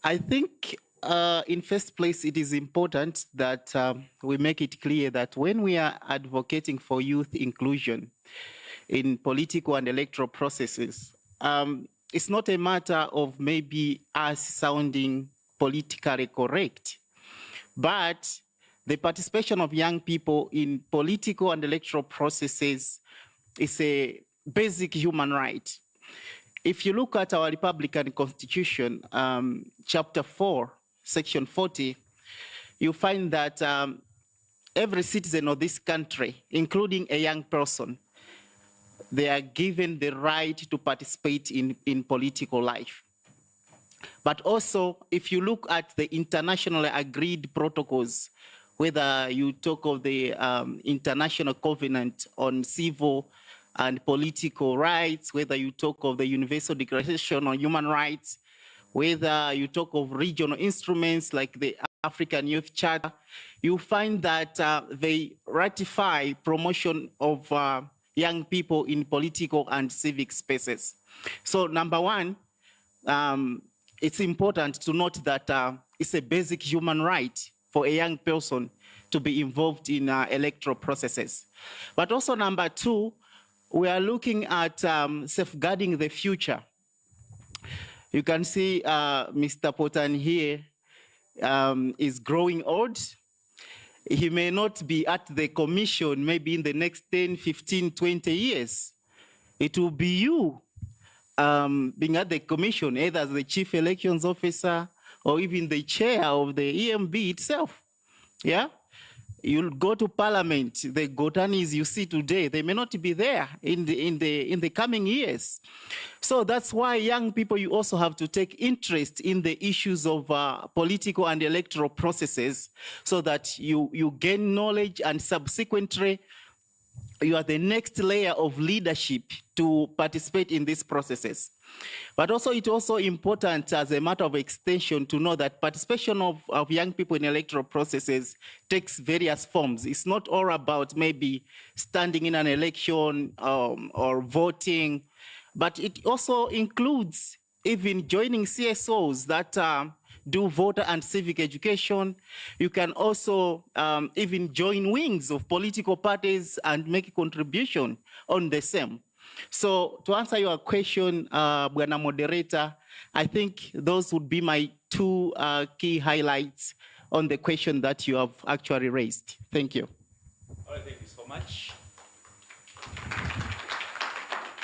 I think, in first place, it is important that we make it clear that when we are advocating for youth inclusion in political and electoral processes, it's not a matter of maybe us sounding politically correct, but the participation of young people in political and electoral processes is a basic human right. If you look at our Republican Constitution, Chapter 4, Section 40, you find that every citizen of this country, including a young person, they are given the right to participate in political life. But also, if you look at the internationally agreed protocols, whether you talk of the International Covenant on Civil and Political Rights, whether you talk of the Universal Declaration on Human Rights, whether you talk of regional instruments like the African Youth Charter, you find that they ratify promotion of young people in political and civic spaces. So number one, it's important to note that it's a basic human right for a young person to be involved in electoral processes. But also number two, we are looking at safeguarding the future. You can see Mr. Potan here is growing old. He may not be at the commission maybe in the next 10, 15, 20 years. It will be you being at the commission, either as the chief elections officer or even the chair of the EMB itself. Yeah? You'll go to parliament, the Gotanis you see today, they may not be there in the coming years. So that's why young people, you also have to take interest in the issues of political and electoral processes so that you gain knowledge and subsequently you are the next layer of leadership to participate in these processes. But also, it's also important as a matter of extension to know that participation of young people in electoral processes takes various forms. It's not all about maybe standing in an election or voting, but it also includes even joining CSOs that do voter and civic education. You can also even join wings of political parties and make a contribution on the same. So to answer your question, Bwana Moderator, I think those would be my two key highlights on the question that you have actually raised. Thank you. All right, thank you so much.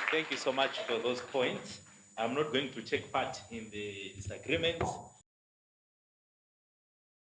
Thank you so much for those points. I'm not going to take part in the disagreements.